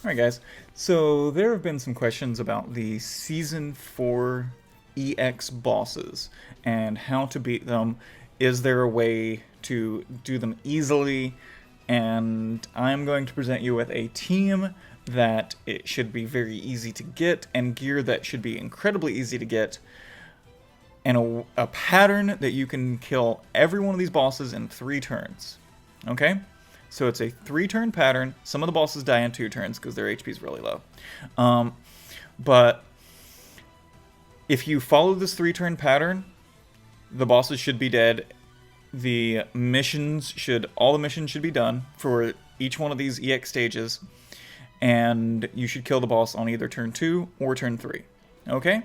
Alright guys, so there have been some questions about the Season 4 EX bosses and how to beat them. Is there a way to do them easily? And I'm going to present you with a team that it should be very easy to get, and gear that should be incredibly easy to get, and a pattern that you can kill every one of these bosses in 3 turns. Okay? So it's a 3-turn pattern. Some of the bosses die in 2 turns because their HP is really low. But if you follow this 3-turn pattern, the bosses should be dead. All the missions should be done for each one of these EX stages, and you should kill the boss on either turn 2 or turn 3. Okay?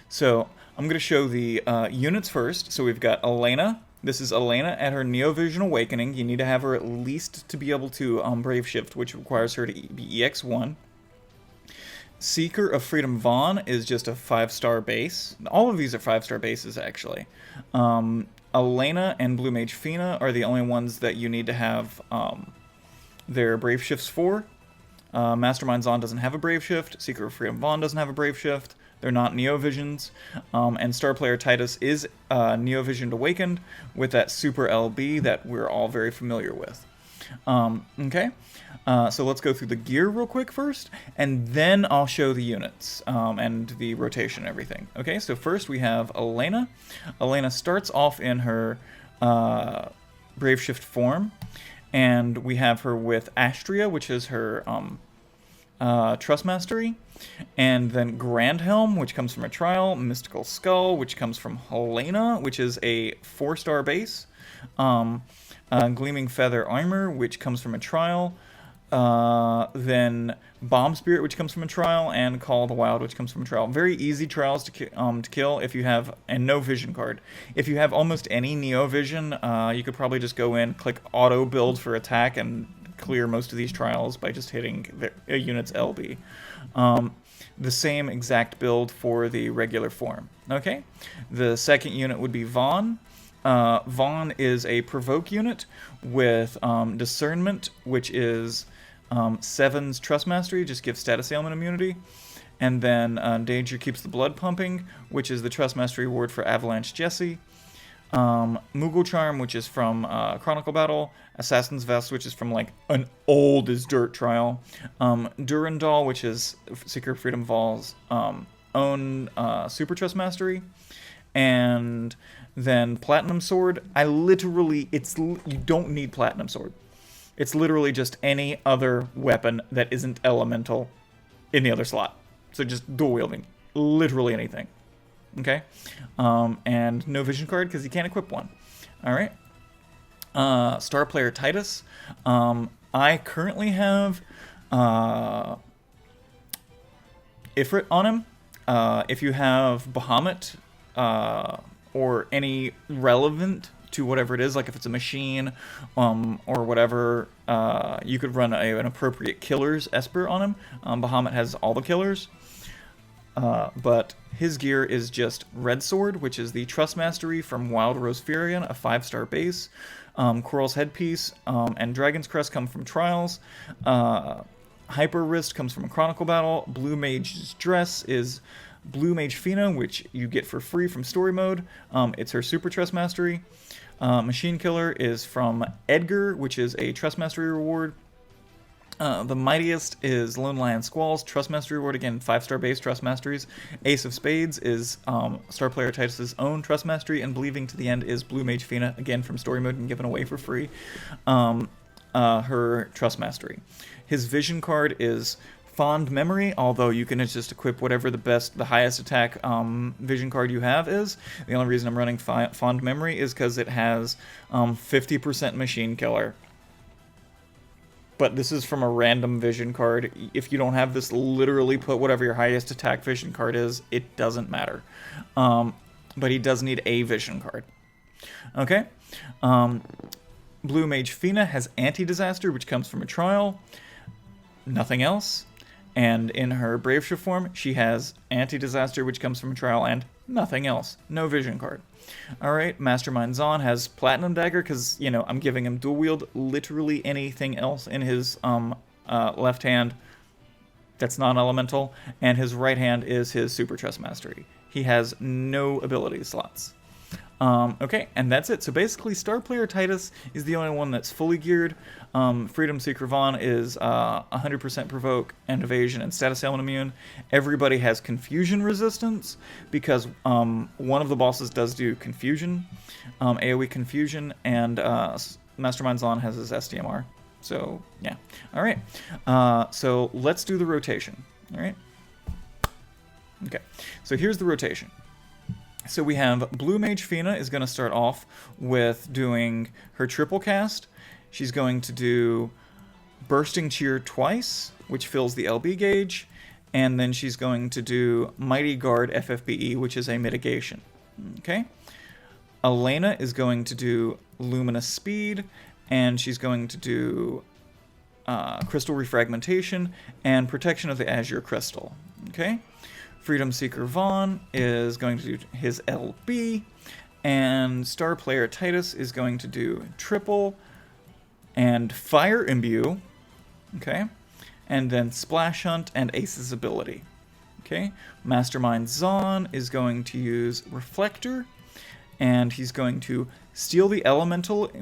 So I'm going to show the units first. So we've got Elena. This is Elena at her Neovision Awakening. You need to have her at least to be able to Brave Shift, which requires her to be EX1. Seeker of Freedom Vaughn is just a 5-star base. All of these are 5-star bases, actually. Elena and Blue Mage Fina are the only ones that you need to have their Brave Shifts for. Mastermind Zahn doesn't have a Brave Shift. Seeker of Freedom Vaughn doesn't have a Brave Shift. They're not Neovisions. And star player Titus is Neovisioned Awakened with that Super LB that we're all very familiar with. Okay, so let's go through the gear real quick first, and then I'll show the units and the rotation and everything. Okay, so first we have Elena. Elena starts off in her Brave Shift form, and we have her with Astria, which is her Trust Mastery, and then Grand Helm, which comes from a trial, Mystical Skull, which comes from Helena, which is a 4-star base, Gleaming Feather Armor, which comes from a trial, then Bomb Spirit, which comes from a trial, and Call of the Wild, which comes from a trial. Very easy trials to kill if you have, and no vision card. If you have almost any Neo Vision, you could probably just go in, click Auto Build for attack, and clear most of these trials by just hitting a unit's LB. The same exact build for the regular form. Okay, the second unit would be Vaughn. Vaughn is a provoke unit with Discernment, which is 7's Trust Mastery, just gives status ailment immunity. And then Danger keeps the blood pumping, which is the Trust Mastery reward for Avalanche Jesse. Moogle Charm, which is from Chronicle Battle. Assassin's Vest, which is from like an old as dirt trial. Durandal, which is Seeker of Freedom Val's own Super Trust Mastery. And then Platinum Sword. You don't need Platinum Sword. It's literally just any other weapon that isn't elemental in the other slot. So just dual wielding. Literally anything. Okay? And no vision card because you can't equip one. Alright. Star player Titus. I currently have Ifrit on him. If you have Bahamut or any relevant to whatever it is, like if it's a machine or whatever, you could run an appropriate killer's Esper on him. Bahamut has all the killers. But his gear is just Red Sword, which is the Trust Mastery from Wild Rose Furion, a 5-star base. Coral's Headpiece and Dragon's Crest come from Trials. Hyper Wrist comes from a Chronicle Battle. Blue Mage's Dress is Blue Mage Fina, which you get for free from Story Mode. It's her Super Trust Mastery. Machine Killer is from Edgar, which is a Trust Mastery reward. The Mightiest is Lone Lion Squall's Trust Mastery reward, again 5-star base Trust Masteries. Ace of Spades is star player Titus's own Trust Mastery, and Believing to the End is Blue Mage Fina, again from Story Mode and given away for free. Her Trust Mastery. His Vision card is Fond Memory, although you can just equip whatever the highest attack vision card you have is. The only reason I'm running Fond Memory is because it has 50% Machine Killer. But this is from a random vision card. If you don't have this, literally put whatever your highest attack vision card is. It doesn't matter. But he does need a vision card. Okay. Blue Mage Fina has Anti-Disaster, which comes from a trial. Nothing else. And in her Brave Shift form, she has Anti-Disaster, which comes from a trial, and nothing else. No vision card. Alright, Mastermind Zahn has Platinum Dagger, because, you know, I'm giving him dual wield. Literally anything else in his left hand that's non-elemental, and his right hand is his Super Trust Mastery. He has no ability slots. Okay, and that's it. So basically, Star Player Titus is the only one that's fully geared. Freedom Seeker Vaughn is 100% provoke and evasion and status ailment immune. Everybody has confusion resistance because one of the bosses does do confusion, AoE confusion, and Mastermind Zahn has his STMR. So yeah, all right. So let's do the rotation. All right. Okay, so here's the rotation. So we have Blue Mage Fina is going to start off with doing her triple cast. She's going to do Bursting Cheer twice, which fills the LB gauge, and then she's going to do Mighty Guard FFBE, which is a mitigation. Okay. Elena is going to do Luminous Speed, and she's going to do Crystal Refragmentation and Protection of the Azure Crystal. Okay. Freedom Seeker Vaughn is going to do his LB, and Star Player Titus is going to do triple and Fire Imbue, okay, and then Splash Hunt and Ace's ability, okay. Mastermind Zahn is going to use Reflector, and he's going to steal the elemental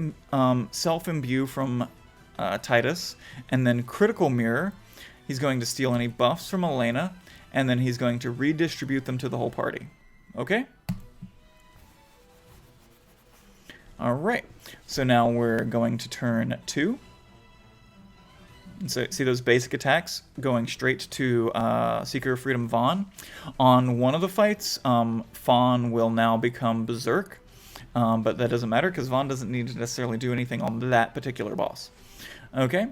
self-imbue from Titus, and then Critical Mirror. He's going to steal any buffs from Elena, and then he's going to redistribute them to the whole party. Okay? Alright, so now we're going to turn 2. So see those basic attacks going straight to Seeker of Freedom Vaughn. On one of the fights, Fawn will now become Berserk, but that doesn't matter because Vaughn doesn't need to necessarily do anything on that particular boss. Okay?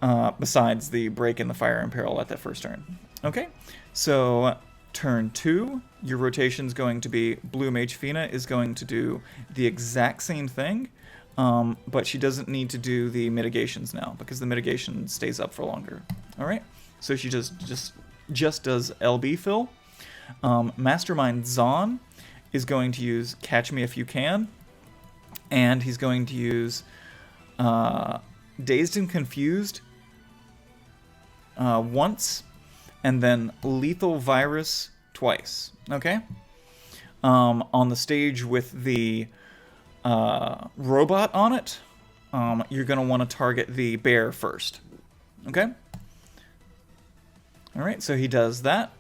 Besides the break in the Fire and Peril at that first turn. Okay, so turn 2, your rotation's going to be Blue Mage Fina is going to do the exact same thing, but she doesn't need to do the mitigations now because the mitigation stays up for longer. All right, so she just does LB fill. Mastermind Zahn is going to use Catch Me If You Can, and he's going to use Dazed and Confused once, and then Lethal Virus twice, okay? On the stage with the robot on it, you're going to want to target the bear first, okay? Alright, so he does that.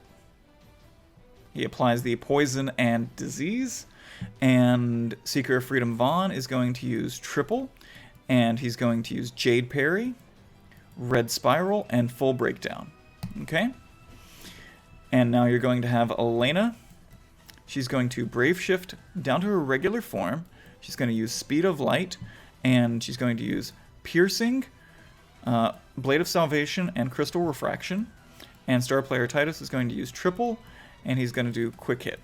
He applies the poison and disease, and Seeker of Freedom Vaughn is going to use triple, and he's going to use Jade Parry, Red Spiral, and Full Breakdown, okay? And now you're going to have Elena. She's going to Brave Shift down to her regular form. She's going to use Speed of Light, and she's going to use Piercing, Blade of Salvation, and Crystal Refraction. And Star Player Titus is going to use triple, and he's going to do Quick Hit.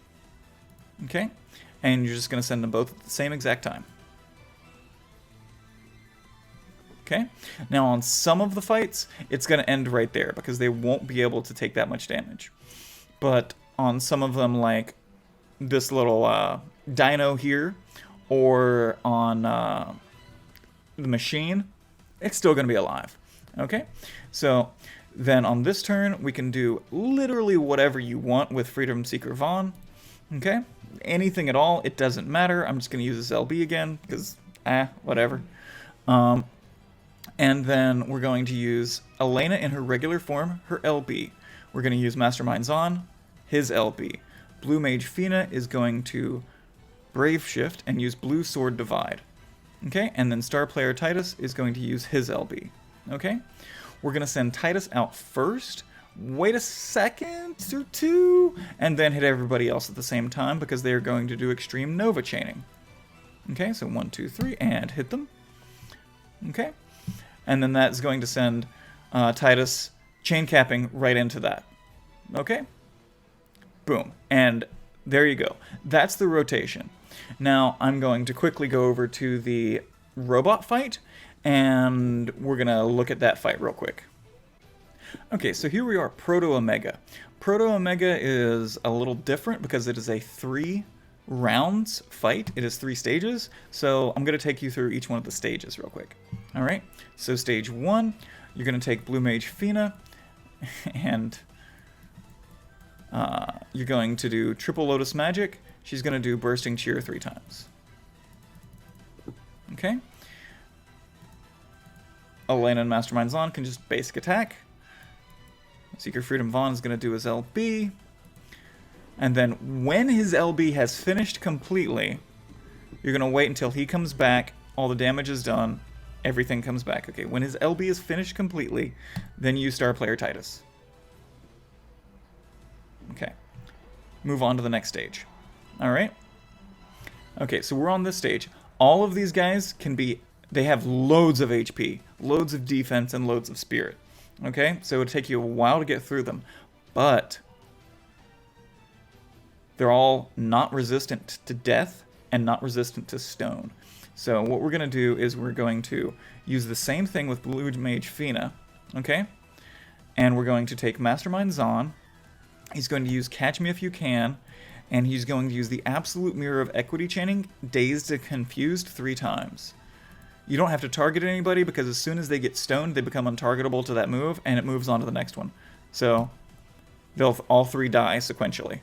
Okay? And you're just going to send them both at the same exact time. Okay? Now on some of the fights, it's going to end right there because they won't be able to take that much damage. But on some of them, like this little dino here, or on the machine, it's still going to be alive. Okay? So then on this turn, we can do literally whatever you want with Freedom Seeker Vaughn. Okay? Anything at all, it doesn't matter. I'm just going to use this LB again, because, whatever. And then we're going to use Elena in her regular form, her LB. We're going to use Mastermind Zahn, his LB. Blue Mage Fina is going to Brave Shift and use Blue Sword Divide. Okay, and then Star Player Titus is going to use his LB. Okay, we're going to send Titus out first, wait a second or two, and then hit everybody else at the same time because they are going to do Extreme Nova Chaining. Okay, so 1, 2, 3, and hit them. Okay, and then that's going to send Titus chain capping right into that. Okay, boom, and there you go. That's the rotation. Now I'm going to quickly go over to the robot fight, and we're going to look at that fight real quick. Okay, so here we are, Proto Omega. Proto Omega is a little different because it is a 3 rounds fight. It is 3 stages, so I'm going to take you through each one of the stages real quick. Alright, so stage 1, you're going to take Blue Mage Fina, and you're going to do triple Lotus Magic. She's going to do Bursting Cheer 3 times. Okay. Elena and Mastermind Zahn can just basic attack. Seeker Freedom Vaughn is going to do his LB. And then when his LB has finished completely, you're going to wait until he comes back, all the damage is done, everything comes back. Okay, when his LB is finished completely, then you Star Player Titus. Okay, move on to the next stage. Alright? Okay, so we're on this stage. All of these guys can be, they have loads of HP, loads of defense, and loads of spirit. Okay, so it'll take you a while to get through them, but they're all not resistant to death and not resistant to stone. So what we're going to do is we're going to use the same thing with Blue Mage Fina, okay? And we're going to take Mastermind Zahn. He's going to use Catch Me If You Can, and he's going to use the Absolute Mirror of Equity Chaining, Dazed and Confused 3 times. You don't have to target anybody, because as soon as they get stoned, they become untargetable to that move, and it moves on to the next one. So they'll all 3 die sequentially.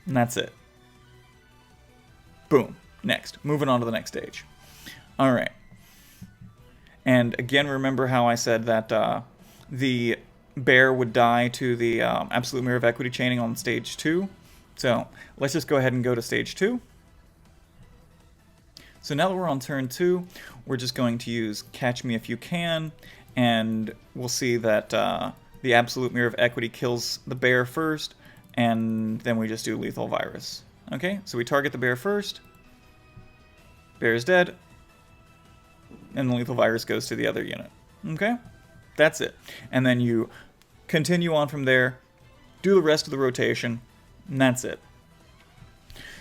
And that's it. Boom. Next. Moving on to the next stage. Alright. And again, remember how I said that the bear would die to the Absolute Mirror of Equity Chaining on stage 2? So let's just go ahead and go to stage 2. So now that we're on turn 2, we're just going to use Catch Me If You Can, and we'll see that the Absolute Mirror of Equity kills the bear first, and then we just do Lethal Virus. Okay, so we target the bear first, bear is dead, and the Lethal Virus goes to the other unit. Okay, that's it. And then you continue on from there, do the rest of the rotation, and that's it.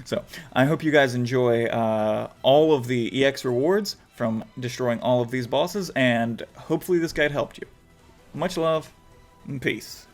So, I hope you guys enjoy all of the EX rewards from destroying all of these bosses, and hopefully this guide helped you. Much love, and peace.